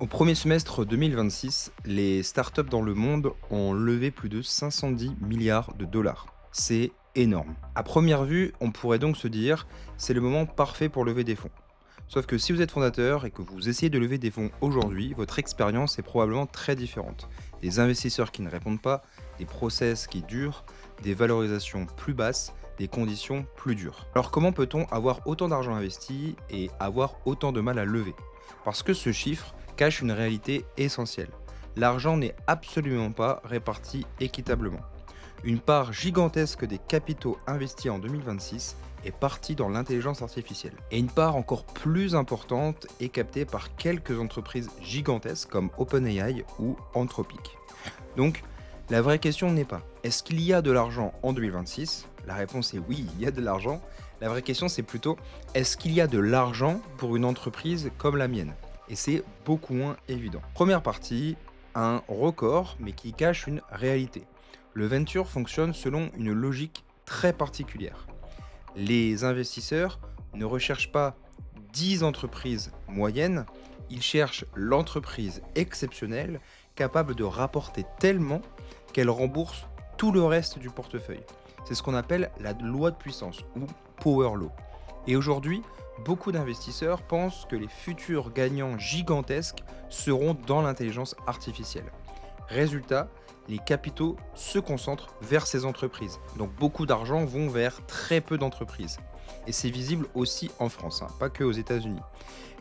Au premier semestre 2026, les startups dans le monde ont levé plus de 510 milliards de dollars. C'est énorme. À première vue, on pourrait donc se dire, c'est le moment parfait pour lever des fonds. Sauf que si vous êtes fondateur et que vous essayez de lever des fonds aujourd'hui, votre expérience est probablement très différente. Des investisseurs qui ne répondent pas, des process qui durent, des valorisations plus basses, des conditions plus dures. Alors comment peut-on avoir autant d'argent investi et avoir autant de mal à lever? Parce que ce chiffre cache une réalité essentielle. L'argent n'est absolument pas réparti équitablement. Une part gigantesque des capitaux investis en 2026 est partie dans l'intelligence artificielle. Et une part encore plus importante est captée par quelques entreprises gigantesques comme OpenAI ou Anthropic. Donc, la vraie question n'est pas est-ce qu'il y a de l'argent en 2026? La réponse est oui, il y a de l'argent. La vraie question c'est plutôt est-ce qu'il y a de l'argent pour une entreprise comme la mienne? Et c'est beaucoup moins évident. Première partie, un record mais qui cache une réalité. Le venture fonctionne selon une logique très particulière. Les investisseurs ne recherchent pas 10 entreprises moyennes, ils cherchent l'entreprise exceptionnelle capable de rapporter tellement qu'elle rembourse tout le reste du portefeuille. C'est ce qu'on appelle la loi de puissance ou Power Law. Et aujourd'hui, beaucoup d'investisseurs pensent que les futurs gagnants gigantesques seront dans l'intelligence artificielle. Résultat, les capitaux se concentrent vers ces entreprises. Donc beaucoup d'argent vont vers très peu d'entreprises. Et c'est visible aussi en France, pas que aux États-Unis.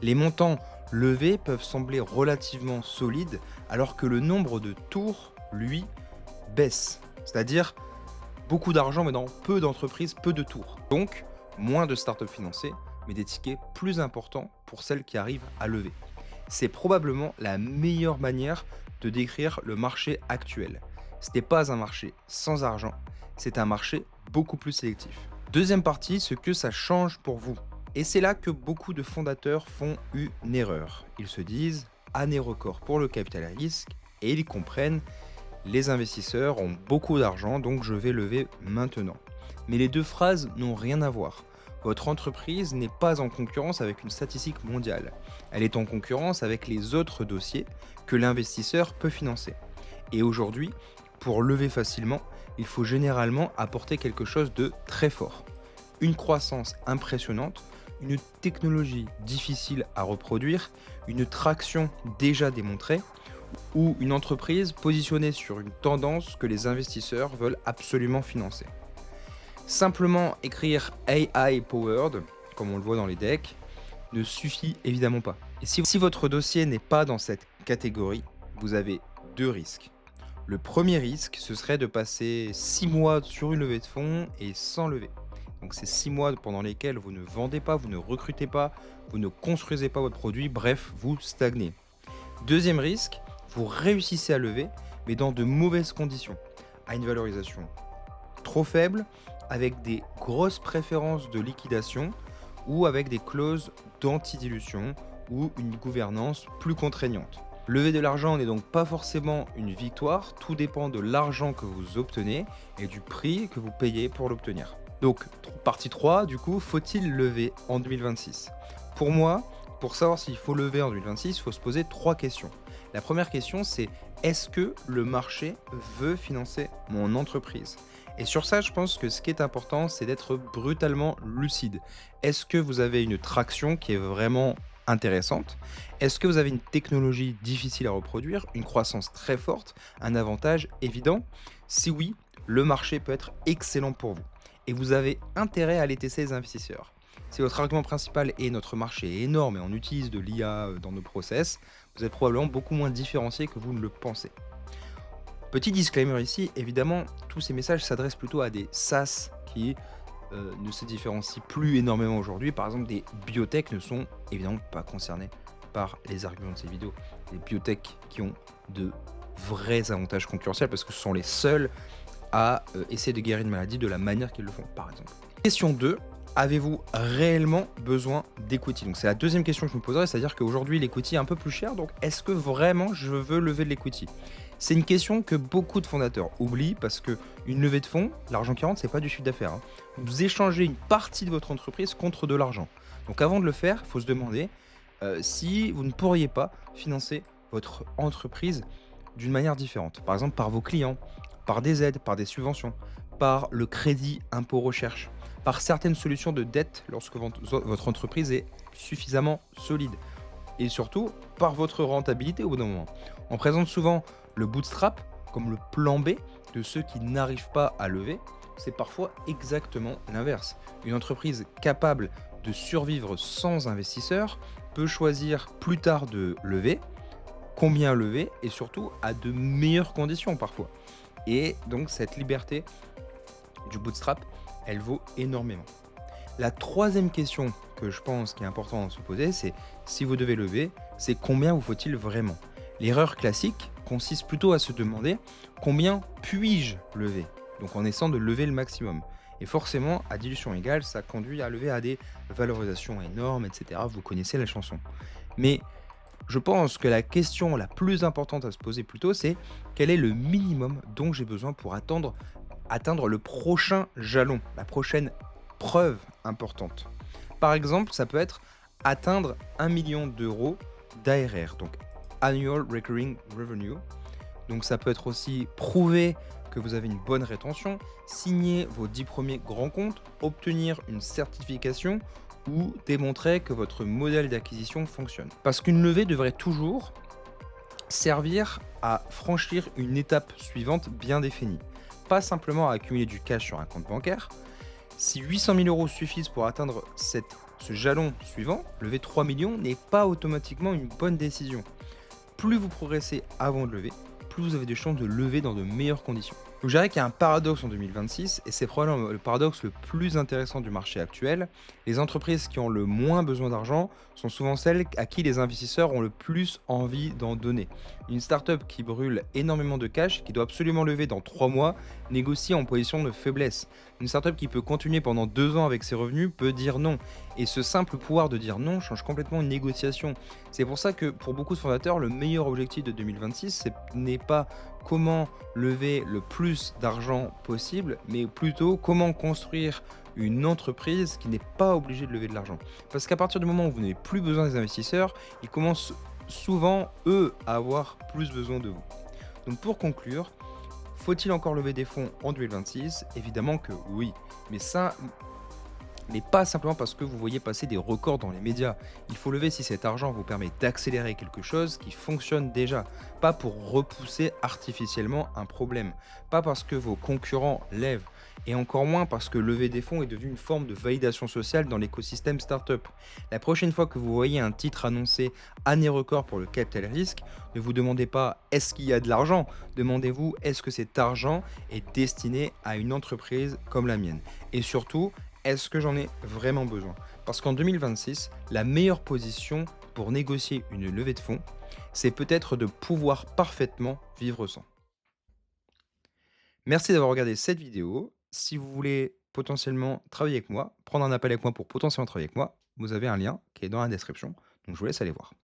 Les montants levés peuvent sembler relativement solides, alors que le nombre de tours, lui, baisse. C'est-à-dire beaucoup d'argent, mais dans peu d'entreprises, peu de tours. Donc, moins de startups financées, mais des tickets plus importants pour celles qui arrivent à lever. C'est probablement la meilleure manière de décrire le marché actuel. Ce n'est pas un marché sans argent, c'est un marché beaucoup plus sélectif. Deuxième partie, ce que ça change pour vous. Et c'est là que beaucoup de fondateurs font une erreur. Ils se disent année record pour le capital à risque et ils comprennent les investisseurs ont beaucoup d'argent donc je vais lever maintenant. Mais les deux phrases n'ont rien à voir. Votre entreprise n'est pas en concurrence avec une statistique mondiale. Elle est en concurrence avec les autres dossiers que l'investisseur peut financer. Et aujourd'hui, pour lever facilement, il faut généralement apporter quelque chose de très fort. Une croissance impressionnante, une technologie difficile à reproduire, une traction déjà démontrée, ou une entreprise positionnée sur une tendance que les investisseurs veulent absolument financer. Simplement écrire AI Powered, comme on le voit dans les decks, ne suffit évidemment pas. Et si votre dossier n'est pas dans cette catégorie, vous avez deux risques. Le premier risque, ce serait de passer 6 mois sur une levée de fonds et sans lever. Donc c'est 6 mois pendant lesquels vous ne vendez pas, vous ne recrutez pas, vous ne construisez pas votre produit, bref, vous stagnez. Deuxième risque, vous réussissez à lever, mais dans de mauvaises conditions, à une valorisation trop faible, avec des grosses préférences de liquidation ou avec des clauses d'antidilution ou une gouvernance plus contraignante. Lever de l'argent n'est donc pas forcément une victoire, tout dépend de l'argent que vous obtenez et du prix que vous payez pour l'obtenir. Donc, partie 3, du coup, faut-il lever en 2026? Pour moi, pour savoir s'il faut lever en 2026, il faut se poser 3 questions. La première question, c'est est-ce que le marché veut financer mon entreprise? Et sur ça, je pense que ce qui est important, c'est d'être brutalement lucide. Est-ce que vous avez une traction qui est vraiment intéressante? Est-ce que vous avez une technologie difficile à reproduire, une croissance très forte, un avantage évident? Si oui, le marché peut être excellent pour vous. Et vous avez intérêt à aller tester les investisseurs. Si votre argument principal est notre marché est énorme et on utilise de l'IA dans nos process, vous êtes probablement beaucoup moins différencié que vous ne le pensez. Petit disclaimer ici, évidemment, tous ces messages s'adressent plutôt à des SaaS qui ne se différencient plus énormément aujourd'hui. Par exemple, des biotech ne sont évidemment pas concernés par les arguments de ces vidéos. Des biotech qui ont de vrais avantages concurrentiels parce que ce sont les seuls à essayer de guérir une maladie de la manière qu'ils le font, par exemple. Question 2. Avez-vous réellement besoin d'equity? Donc c'est la deuxième question que je me poserais, c'est-à-dire qu'aujourd'hui l'equity est un peu plus cher, donc est-ce que vraiment je veux lever de l'equity? C'est une question que beaucoup de fondateurs oublient parce que une levée de fonds, l'argent qui rentre, c'est pas du chiffre d'affaires. Vous échangez une partie de votre entreprise contre de l'argent. Donc avant de le faire, il faut se demander si vous ne pourriez pas financer votre entreprise d'une manière différente. Par exemple, par vos clients, par des aides, par des subventions, par le crédit impôt recherche, par certaines solutions de dette lorsque votre entreprise est suffisamment solide et surtout par votre rentabilité au bout d'un moment. On présente souvent le bootstrap comme le plan B de ceux qui n'arrivent pas à lever. C'est parfois exactement l'inverse. Une entreprise capable de survivre sans investisseurs peut choisir plus tard de lever, combien lever et surtout à de meilleures conditions parfois. Et donc cette liberté du bootstrap, elle vaut énormément. La troisième question que je pense qui est important de se poser, c'est si vous devez lever, c'est combien vous faut-il vraiment? L'erreur classique consiste plutôt à se demander combien puis-je lever? Donc en essayant de lever le maximum. Et forcément, à dilution égale, ça conduit à lever à des valorisations énormes, etc. Vous connaissez la chanson. Mais je pense que la question la plus importante à se poser plutôt, c'est quel est le minimum dont j'ai besoin pour atteindre le prochain jalon, la prochaine preuve importante. Par exemple, ça peut être atteindre 1 million d'euros d'ARR, donc Annual Recurring Revenue. Donc ça peut être aussi prouver que vous avez une bonne rétention, signer vos 10 premiers grands comptes, obtenir une certification ou démontrer que votre modèle d'acquisition fonctionne. Parce qu'une levée devrait toujours servir à franchir une étape suivante bien définie. Pas simplement à accumuler du cash sur un compte bancaire. Si 800 000 euros suffisent pour atteindre ce jalon suivant, lever 3 millions n'est pas automatiquement une bonne décision. Plus vous progressez avant de lever, plus vous avez de chances de lever dans de meilleures conditions. Donc je dirais qu'il y a un paradoxe en 2026, et c'est probablement le paradoxe le plus intéressant du marché actuel. Les entreprises qui ont le moins besoin d'argent sont souvent celles à qui les investisseurs ont le plus envie d'en donner. Une startup qui brûle énormément de cash, qui doit absolument lever dans 3 mois, négocie en position de faiblesse. Une startup qui peut continuer pendant 2 ans avec ses revenus peut dire non. Et ce simple pouvoir de dire non change complètement une négociation. C'est pour ça que pour beaucoup de fondateurs, le meilleur objectif de 2026, n'est pas comment lever le plus d'argent possible, mais plutôt comment construire une entreprise qui n'est pas obligée de lever de l'argent. Parce qu'à partir du moment où vous n'avez plus besoin des investisseurs, ils commencent souvent, eux, à avoir plus besoin de vous. Donc pour conclure, faut-il encore lever des fonds en 2026? Évidemment que oui. Mais ça, mais pas simplement parce que vous voyez passer des records dans les médias. Il faut lever si cet argent vous permet d'accélérer quelque chose qui fonctionne déjà, pas pour repousser artificiellement un problème, pas parce que vos concurrents lèvent, et encore moins parce que lever des fonds est devenu une forme de validation sociale dans l'écosystème startup. La prochaine fois que vous voyez un titre annoncer année record pour le capital risque, ne vous demandez pas est-ce qu'il y a de l'argent, demandez-vous est-ce que cet argent est destiné à une entreprise comme la mienne. Et surtout, est-ce que j'en ai vraiment besoin? Parce qu'en 2026, la meilleure position pour négocier une levée de fonds, c'est peut-être de pouvoir parfaitement vivre sans. Merci d'avoir regardé cette vidéo. Si vous voulez potentiellement travailler avec moi, prendre un appel avec moi pour potentiellement travailler avec moi, vous avez un lien qui est dans la description. Donc je vous laisse aller voir.